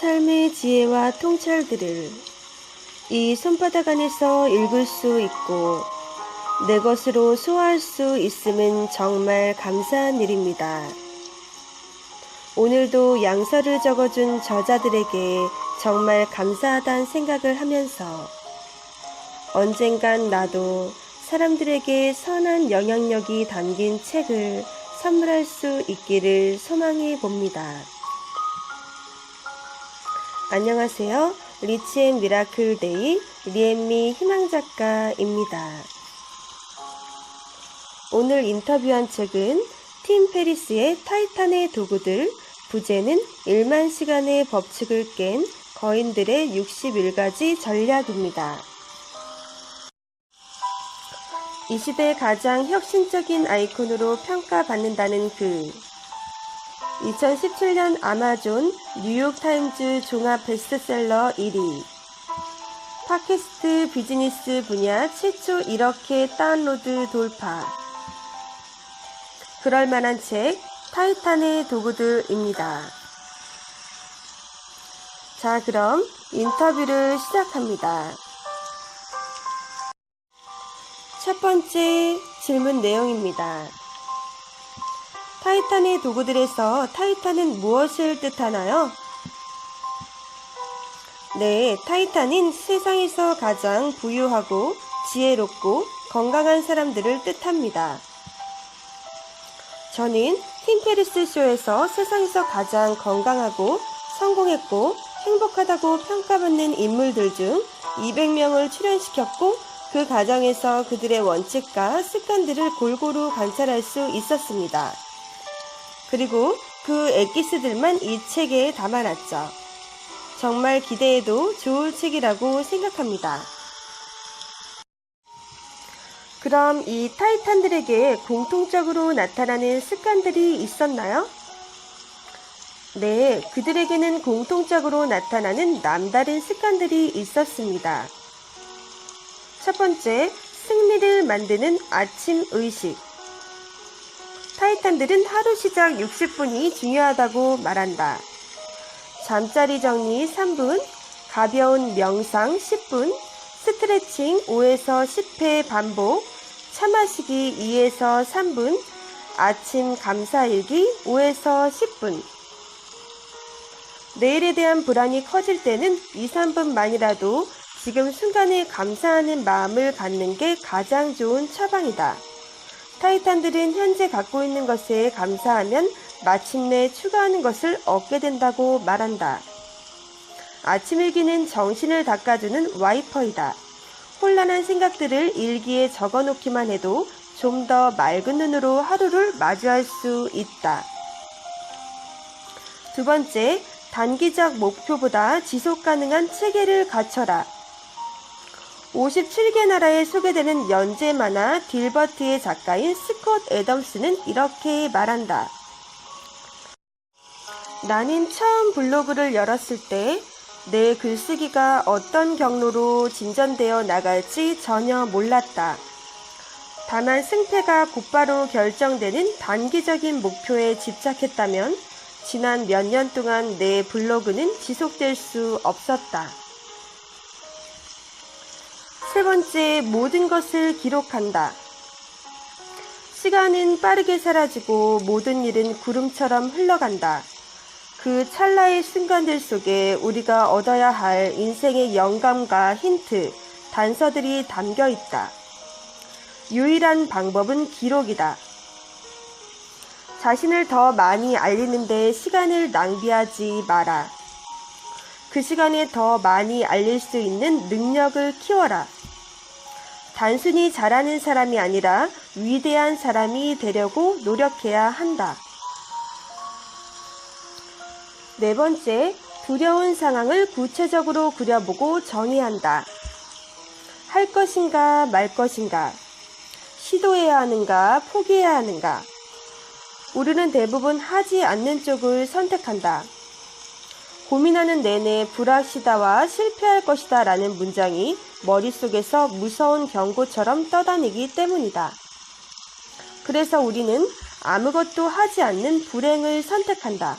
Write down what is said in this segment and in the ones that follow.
삶의 지혜와 통찰들을 이 손바닥 안에서 읽을 수 있고 내 것으로 소화할 수 있음은 정말 감사한 일입니다. 오늘도 양서를 적어준 저자들에게 정말 감사하다는 생각을 하면서 언젠간 나도 사람들에게 선한 영향력이 담긴 책을 선물할 수 있기를 소망해 봅니다. 안녕하세요. 리치앤 미라클 데이 리앤미 희망작가입니다. 오늘 인터뷰한 책은 팀 페리스의 타이탄의 도구들, 부제는 1만 시간의 법칙을 깬 거인들의 61가지 전략입니다. 이 시대 가장 혁신적인 아이콘으로 평가받는다는 그 2017년 아마존 뉴욕타임즈 종합 베스트셀러 1위, 팟캐스트 비즈니스 분야 최초 1억회 다운로드 돌파, 그럴만한 책 타이탄의 도구들입니다. 자, 그럼 인터뷰를 시작합니다. 첫 번째 질문 내용입니다. 타이탄의 도구들에서 타이탄은 무엇을 뜻하나요? 네, 타이탄은 세상에서 가장 부유하고 지혜롭고 건강한 사람들을 뜻합니다. 저는 팀 페리스 쇼에서 세상에서 가장 건강하고 성공했고 행복하다고 평가받는 인물들 중 200명을 출연시켰고 그 과정에서 그들의 원칙과 습관들을 골고루 관찰할 수 있었습니다. 그리고 그 엑기스들만 이 책에 담아놨죠. 정말 기대해도 좋을 책이라고 생각합니다. 그럼 이 타이탄들에게 공통적으로 나타나는 습관들이 있었나요? 네, 그들에게는 공통적으로 나타나는 남다른 습관들이 있었습니다. 첫 번째, 승리를 만드는 아침 의식. 타이탄들은 하루 시작 60분이 중요하다고 말한다. 잠자리 정리 3분, 가벼운 명상 10분, 스트레칭 5에서 10회 반복, 차 마시기 2에서 3분, 아침 감사일기 5에서 10분. 내일에 대한 불안이 커질 때는 2, 3분만이라도 지금 순간에 감사하는 마음을 갖는 게 가장 좋은 처방이다. 타이탄들은 현재 갖고 있는 것에 감사하면 마침내 추가하는 것을 얻게 된다고 말한다. 아침일기는 정신을 닦아주는 와이퍼이다. 혼란한 생각들을 일기에 적어놓기만 해도 좀 더 맑은 눈으로 하루를 마주할 수 있다. 두 번째, 단기적 목표보다 지속 가능한 체계를 갖춰라. 57개 나라에 소개되는 연재 만화 딜버트의 작가인 스콧 애덤스는 이렇게 말한다. 나는 처음 블로그를 열었을 때 내 글쓰기가 어떤 경로로 진전되어 나갈지 전혀 몰랐다. 다만 승패가 곧바로 결정되는 단기적인 목표에 집착했다면 지난 몇 년 동안 내 블로그는 지속될 수 없었다. 세 번째, 모든 것을 기록한다. 시간은 빠르게 사라지고 모든 일은 구름처럼 흘러간다. 그 찰나의 순간들 속에 우리가 얻어야 할 인생의 영감과 힌트, 단서들이 담겨 있다. 유일한 방법은 기록이다. 자신을 더 많이 알리는 데 시간을 낭비하지 마라. 그 시간에 더 많이 알릴 수 있는 능력을 키워라. 단순히 잘하는 사람이 아니라 위대한 사람이 되려고 노력해야 한다. 네 번째, 두려운 상황을 구체적으로 그려보고 정의한다. 할 것인가 말 것인가, 시도해야 하는가 포기해야 하는가. 우리는 대부분 하지 않는 쪽을 선택한다. 고민하는 내내 불확실하다와 실패할 것이다 라는 문장이 머릿속에서 무서운 경고처럼 떠다니기 때문이다. 그래서 우리는 아무것도 하지 않는 불행을 선택한다.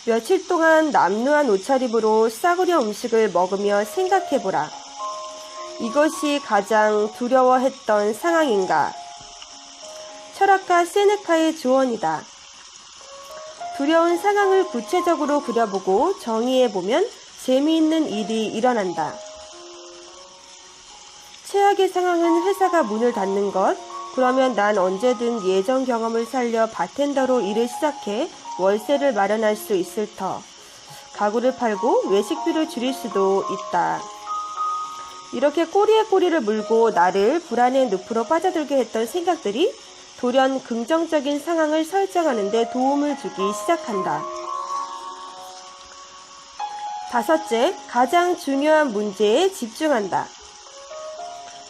며칠 동안 남루한 옷차림으로 싸구려 음식을 먹으며 생각해보라. 이것이 가장 두려워했던 상황인가? 철학가 세네카의 조언이다. 두려운 상황을 구체적으로 그려보고 정의해보면 재미있는 일이 일어난다. 최악의 상황은 회사가 문을 닫는 것. 그러면 난 언제든 예전 경험을 살려 바텐더로 일을 시작해 월세를 마련할 수 있을 터. 가구를 팔고 외식비를 줄일 수도 있다. 이렇게 꼬리에 꼬리를 물고 나를 불안의 늪으로 빠져들게 했던 생각들이 돌연 긍정적인 상황을 설정하는 데 도움을 주기 시작한다. 다섯째, 가장 중요한 문제에 집중한다.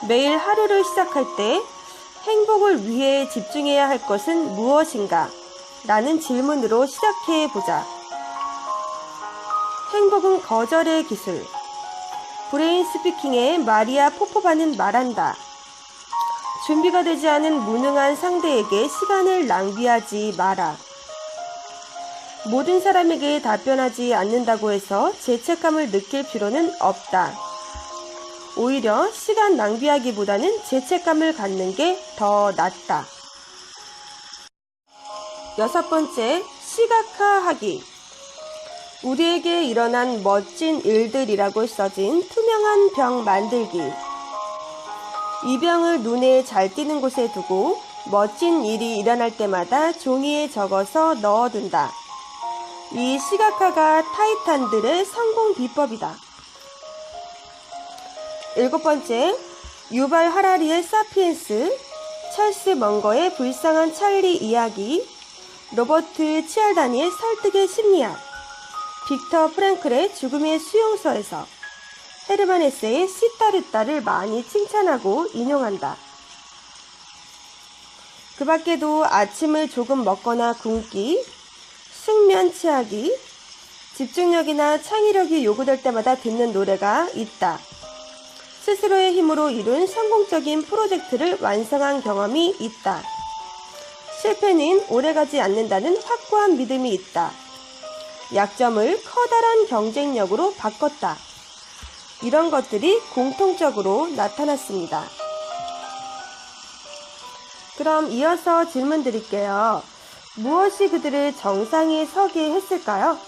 매일 하루를 시작할 때 행복을 위해 집중해야 할 것은 무엇인가? 라는 질문으로 시작해보자. 행복은 거절의 기술. 브레인 스피킹의 마리아 포포바는 말한다. 준비가 되지 않은 무능한 상대에게 시간을 낭비하지 마라. 모든 사람에게 답변하지 않는다고 해서 죄책감을 느낄 필요는 없다. 오히려 시간 낭비하기보다는 죄책감을 갖는 게 더 낫다. 여섯 번째, 시각화하기. 우리에게 일어난 멋진 일들이라고 써진 투명한 병 만들기. 이 병을 눈에 잘 띄는 곳에 두고 멋진 일이 일어날 때마다 종이에 적어서 넣어둔다. 이 시각화가 타이탄들의 성공 비법이다. 일곱 번째, 유발 하라리의 사피엔스, 찰스 먼거의 불쌍한 찰리 이야기, 로버트 치알다니의 설득의 심리학, 빅터 프랭클의 죽음의 수용소에서 헤르만 헤세의 시타르타를 많이 칭찬하고 인용한다. 그 밖에도 아침을 조금 먹거나 굶기, 숙면 취하기, 집중력이나 창의력이 요구될 때마다 듣는 노래가 있다. 스스로의 힘으로 이룬 성공적인 프로젝트를 완성한 경험이 있다. 실패는 오래가지 않는다는 확고한 믿음이 있다. 약점을 커다란 경쟁력으로 바꿨다. 이런 것들이 공통적으로 나타났습니다. 그럼 이어서 질문 드릴게요. 무엇이 그들을 정상에 서게 했을까요?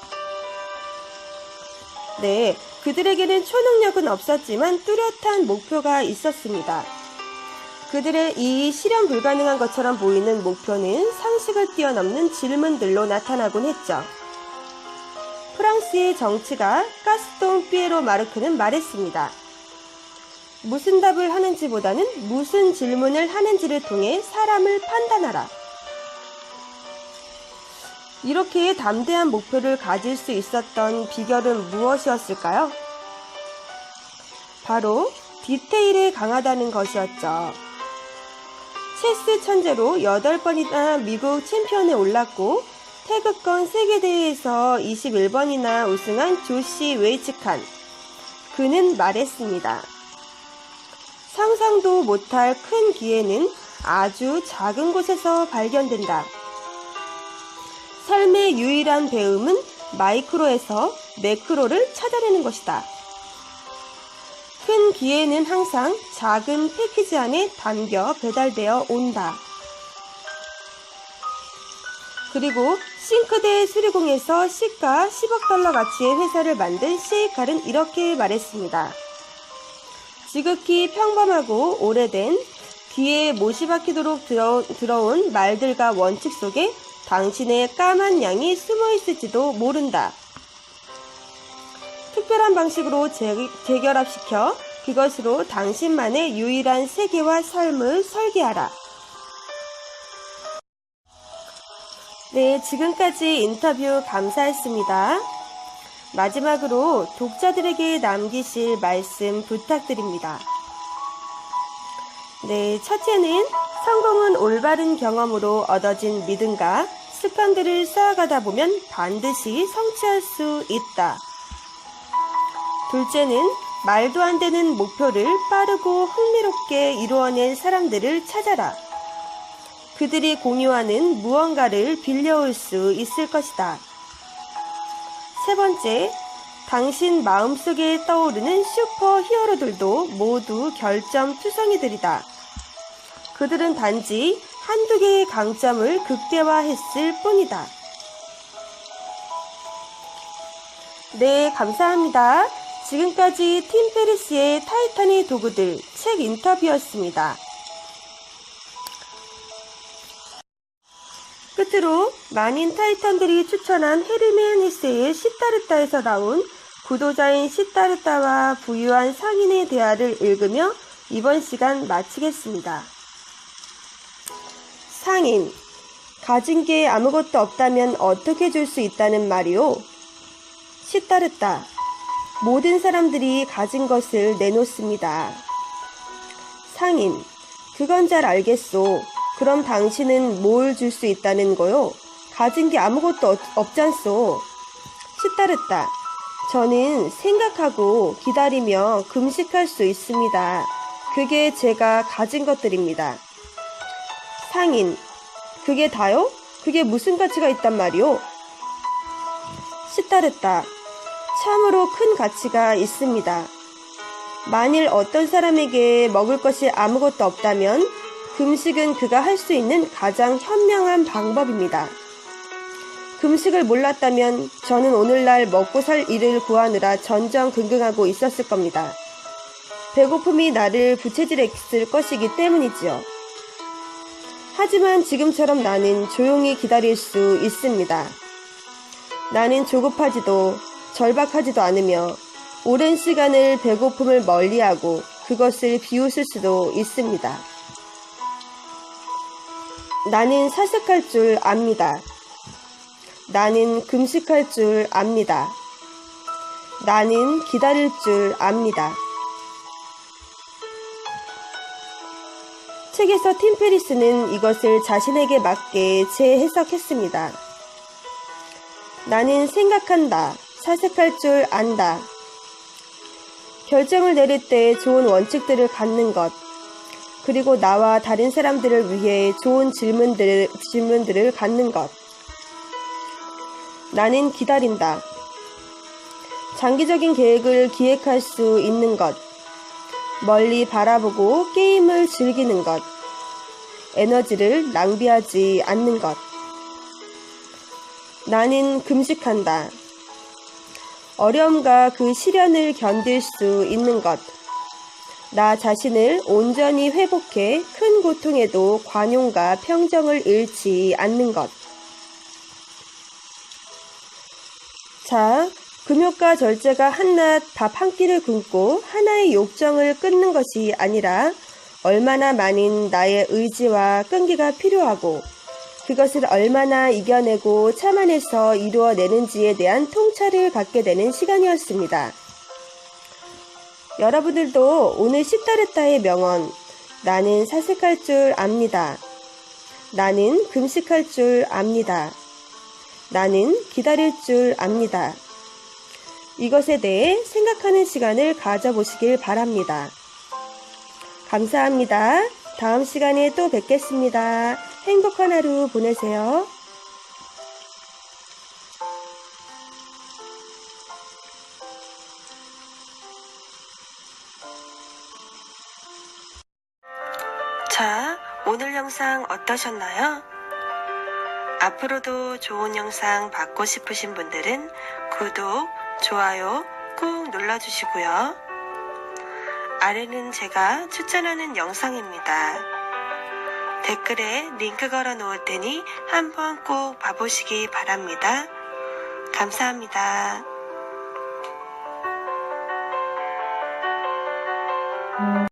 네, 그들에게는 초능력은 없었지만 뚜렷한 목표가 있었습니다. 그들의 이 실현 불가능한 것처럼 보이는 목표는 상식을 뛰어넘는 질문들로 나타나곤 했죠. 프랑스의 정치가 가스통 피에로 마르크는 말했습니다. 무슨 답을 하는지보다는 무슨 질문을 하는지를 통해 사람을 판단하라. 이렇게 담대한 목표를 가질 수 있었던 비결은 무엇이었을까요? 바로 디테일에 강하다는 것이었죠. 체스 천재로 8번이나 미국 챔피언에 올랐고 태극권 세계대회에서 21번이나 우승한 조시 웨이츠칸. 그는 말했습니다. 상상도 못할 큰 기회는 아주 작은 곳에서 발견된다. 삶의 유일한 배움은 마이크로에서 매크로를 찾아내는 것이다. 큰 기회는 항상 작은 패키지 안에 담겨 배달되어 온다. 그리고 싱크대 수리공에서 시가 10억 달러 가치의 회사를 만든 시에이칼은 이렇게 말했습니다. 지극히 평범하고 오래된 귀에 못이 박히도록 들어온 말들과 원칙 속에 당신의 까만 양이 숨어 있을지도 모른다. 특별한 방식으로 재결합시켜 그것으로 당신만의 유일한 세계와 삶을 설계하라. 네, 지금까지 인터뷰 감사했습니다. 마지막으로 독자들에게 남기실 말씀 부탁드립니다. 네, 첫째는 성공은 올바른 경험으로 얻어진 믿음과 습관들을 쌓아가다 보면 반드시 성취할 수 있다. 둘째는 말도 안 되는 목표를 빠르고 흥미롭게 이루어낸 사람들을 찾아라. 그들이 공유하는 무언가를 빌려올 수 있을 것이다. 세 번째, 당신 마음속에 떠오르는 슈퍼 히어로들도 모두 결점투성이들이다. 그들은 단지 한두 개의 강점을 극대화했을 뿐이다. 네, 감사합니다. 지금까지 팀 페리스의 타이탄의 도구들 책 인터뷰였습니다. 끝으로 만인 타이탄들이 추천한 헤르멘 헤세의 시타르타에서 나온 구도자인 시타르타와 부유한 상인의 대화를 읽으며 이번 시간 마치겠습니다. 상인, 가진 게 아무것도 없다면 어떻게 줄 수 있다는 말이오? 시타르타, 모든 사람들이 가진 것을 내놓습니다. 상인, 그건 잘 알겠소. 그럼 당신은 뭘 줄 수 있다는 거요? 가진 게 아무것도 없잖소. 시타르타, 저는 생각하고 기다리며 금식할 수 있습니다. 그게 제가 가진 것들입니다. 상인, 그게 다요? 그게 무슨 가치가 있단 말이오? 시타르타, 참으로 큰 가치가 있습니다. 만일 어떤 사람에게 먹을 것이 아무것도 없다면 금식은 그가 할 수 있는 가장 현명한 방법입니다. 금식을 몰랐다면 저는 오늘날 먹고 살 일을 구하느라 전전긍긍하고 있었을 겁니다. 배고픔이 나를 부채질했을 것이기 때문이지요. 하지만 지금처럼 나는 조용히 기다릴 수 있습니다. 나는 조급하지도 절박하지도 않으며 오랜 시간을 배고픔을 멀리하고 그것을 비웃을 수도 있습니다. 나는 사색할 줄 압니다. 나는 금식할 줄 압니다. 나는 기다릴 줄 압니다. 책에서 팀 페리스는 이것을 자신에게 맞게 재해석했습니다. 나는 생각한다. 사색할 줄 안다. 결정을 내릴 때 좋은 원칙들을 갖는 것, 그리고 나와 다른 사람들을 위해 좋은 질문들을 갖는 것. 나는 기다린다. 장기적인 계획을 기획할 수 있는 것. 멀리 바라보고 게임을 즐기는 것. 에너지를 낭비하지 않는 것. 나는 금식한다. 어려움과 그 시련을 견딜 수 있는 것. 나 자신을 온전히 회복해 큰 고통에도 관용과 평정을 잃지 않는 것. 자, 금욕과 절제가 한낱 밥 한 끼를 굶고 하나의 욕정을 끊는 것이 아니라 얼마나 많은 나의 의지와 끈기가 필요하고 그것을 얼마나 이겨내고 참아내서 이루어내는지에 대한 통찰을 갖게 되는 시간이었습니다. 여러분들도 오늘 시타르타의 명언, 나는 사색할 줄 압니다. 나는 금식할 줄 압니다. 나는 기다릴 줄 압니다. 이것에 대해 생각하는 시간을 가져보시길 바랍니다. 감사합니다. 다음 시간에 또 뵙겠습니다. 행복한 하루 보내세요. 자, 오늘 영상 어떠셨나요? 앞으로도 좋은 영상 받고 싶으신 분들은 구독, 좋아요 꾹 눌러주시고요. 아래는 제가 추천하는 영상입니다. 댓글에 링크 걸어 놓을 테니 한번 꼭 봐보시기 바랍니다. 감사합니다.